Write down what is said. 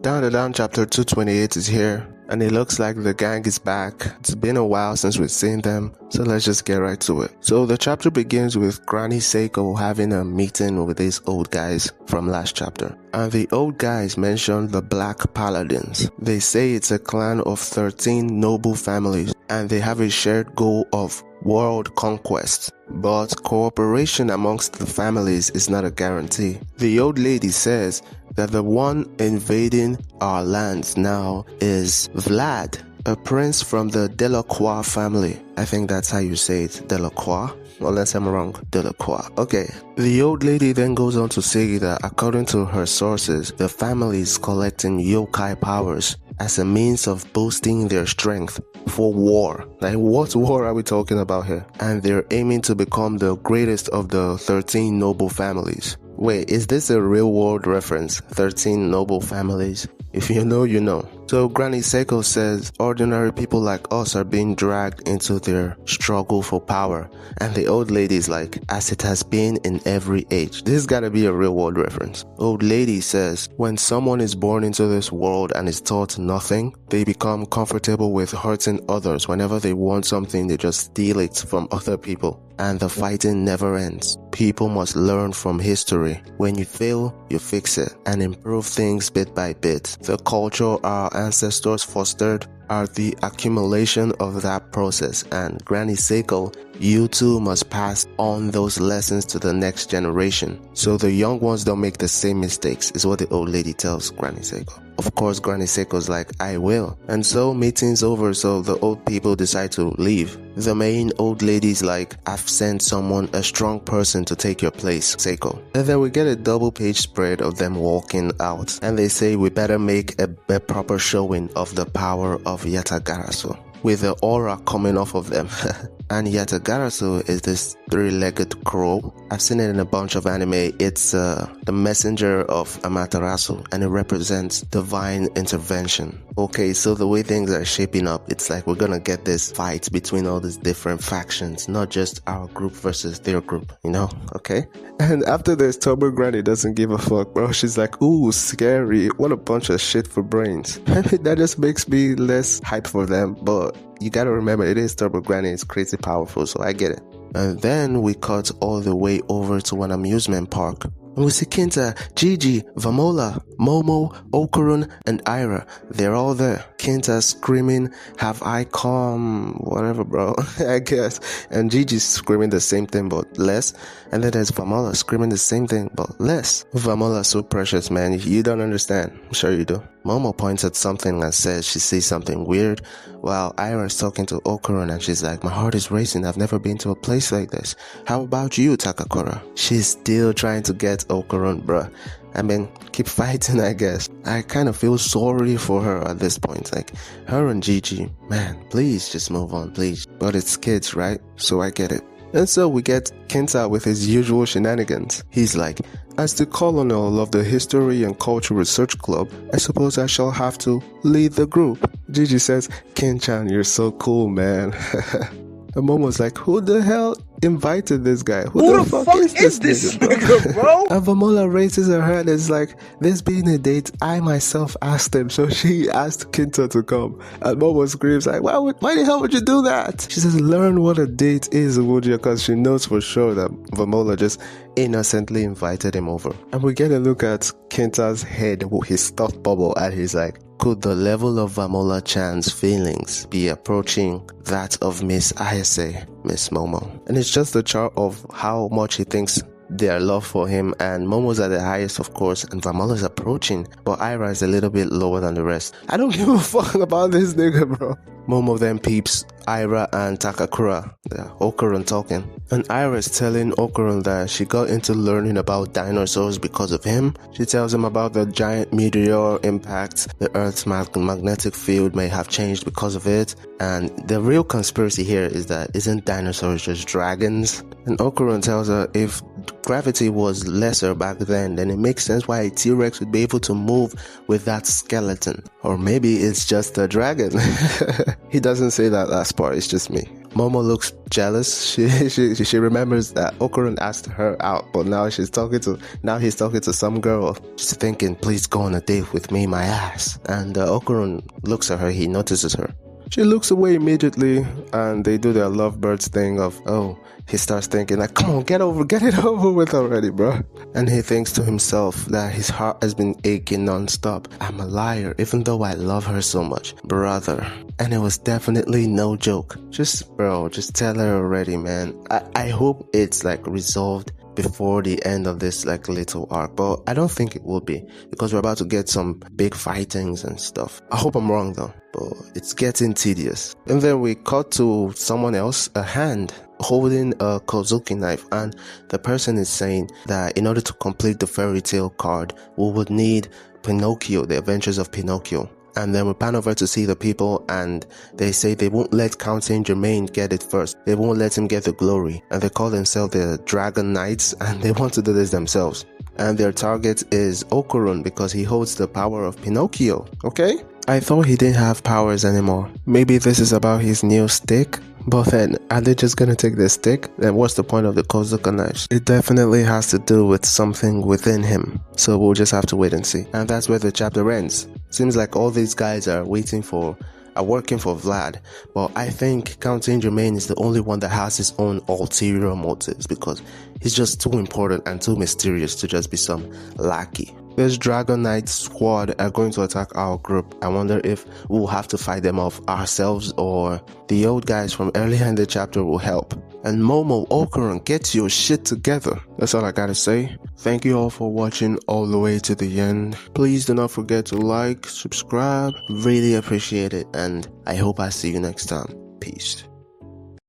Dandadan chapter 228 is here, and it looks like the gang is back. It's been a while since we've seen them, so let's just get right to it. So the chapter begins with Granny Seiko having a meeting with these old guys from last chapter. And the old guys mention the Black Paladins. They say it's a clan of 13 noble families, and they have a shared goal of world conquest. But cooperation amongst the families is not a guarantee. The old lady says that the one invading our lands now is Vlad, a prince from the Delacroix family. I think that's how you say it, Delacroix. Unless I'm wrong, Delacroix. Okay. The old lady then goes on to say that according to her sources, the family is collecting yokai powers as a means of boosting their strength for war. Like, what war are we talking about here? And they're aiming to become the greatest of the 13 noble families. Wait, is this a real world reference? 13 noble families? If you know, you know. So Granny Seiko says ordinary people like us are being dragged into their struggle for power. And the old lady's like, as it has been in every age. This has gotta be a real world reference. Old lady says, when someone is born into this world and is taught nothing, they become comfortable with hurting others. Whenever they want something, they just steal it from other people. And the fighting never ends. People must learn from history. When you fail, you fix it and improve things bit by bit. The culture our ancestors fostered are the accumulation of that process, and Granny Seiko, you too must pass on those lessons to the next generation, so the young ones don't make the same mistakes, is what the old lady tells Granny Seiko. Of course, Granny Seiko's like, I will. And so meeting's over, so the old people decide to leave. The main old lady's like, I've sent someone, a strong person, to take your place, Seiko. And then we get a double page spread of them walking out, and they say we better make a proper showing of the power of Yatagarasu, with the aura coming off of them. And Yatagarasu is this three-legged crow. I've seen it in a bunch of anime. It's the messenger of Amaterasu, and it represents divine intervention. Okay, so the way things are shaping up, it's like we're gonna get this fight between all these different factions, not just our group versus their group, you know? Okay? And after this, Turbo Granny doesn't give a fuck, bro. She's like, ooh, scary. What a bunch of shit for brains. That just makes me less hype for them, but you gotta remember, it is Turbo Granny, it's crazy powerful, so I get it. And then we cut all the way over to an amusement park. And we see Kinta, Gigi, Vamola, Momo, Okarun, and Ira. They're all there. Kinta screaming, have I come? Whatever, bro, I guess. And Gigi's screaming the same thing, but less. And then there's Vamola screaming the same thing, but less. Vamola's so precious, man. You don't understand. I'm sure you do. Momo points at something and says she sees something weird, while Ira's talking to Okarun, and she's like, my heart is racing. I've never been to a place like this. How about you, Takakura? She's still trying to get Okarun, bruh. I mean, keep fighting, I guess. I kind of feel sorry for her at this point. Like, her and Gigi, man, please just move on, please. But it's kids, right? So I get it. And so we get Kenta with his usual shenanigans. He's like, as the colonel of the History and Culture Research Club, I suppose I shall have to lead the group. Gigi says, Ken-chan, you're so cool, man. And Momo's like, who the hell invited this guy? Who the fuck is this nigga, bro? And Vamola raises her hand and is like, this being a date, I myself asked him, so she asked Kinta to come. And Momo screams like, why the hell would you do that? She says, learn what a date is, would you? Because she knows for sure that Vamola just innocently invited him over. And we get a look at Kinta's head, his stuffed bubble, and he's like, could the level of Vamola-chan's feelings be approaching that of Miss Ayase, Miss Momo? And it's just a chart of how much he thinks their love for him, and Momo's at the highest, of course, and Vamola's approaching, but Ira is a little bit lower than the rest. I don't give a fuck about this nigga, bro. Momo then peeps Ira and Takakura, the Okarun, talking. And Ira is telling Okarun that she got into learning about dinosaurs because of him. She tells him about the giant meteor impact. The Earth's magnetic field may have changed because of it. And the real conspiracy here is that isn't dinosaurs just dragons? And Okarun tells her if gravity was lesser back then it makes sense why a T-Rex would be able to move with that skeleton. Or maybe it's just a dragon. He doesn't say that last part, it's just me. Momo looks jealous. She remembers that Okurun asked her out, but now he's talking to some girl. She's thinking, please go on a date with me, my ass. And Okurun looks at her. He notices her. She looks away immediately, and they do their lovebirds thing of, oh, he starts thinking like, come on, get it over with already, bro. And he thinks to himself that his heart has been aching non-stop. I'm a liar, even though I love her so much, brother. And it was definitely no joke. Just tell her already, man. I hope it's like resolved before the end of this like little arc, but I don't think it will be, because we're about to get some big fightings and stuff. I hope I'm wrong though, but it's getting tedious. And then we cut to someone else, a hand holding a Kozuki knife, and the person is saying that in order to complete the fairy tale card, we would need Pinocchio, the adventures of Pinocchio. And then we pan over to see the people, and they say they won't let Count Saint Germain get it first. They won't let him get the glory. And they call themselves the Dragon Knights, and they want to do this themselves. And their target is Okurun because he holds the power of Pinocchio, okay? I thought he didn't have powers anymore. Maybe this is about his new stick? But then, are they just gonna take the stick? Then what's the point of the Kozuka knives? It definitely has to do with something within him. So we'll just have to wait and see. And that's where the chapter ends. Seems like all these guys are working for Vlad. But I think Count Saint Germain is the only one that has his own ulterior motives, because he's just too important and too mysterious to just be some lackey. This Dragon Knight squad are going to attack our group. I wonder if we'll have to fight them off ourselves, or the old guys from earlier in the chapter will help. And Momo, Okurun, get your shit together. That's all I gotta say. Thank you all for watching all the way to the end. Please do not forget to like, subscribe. Really appreciate it, and I hope I see you next time. Peace.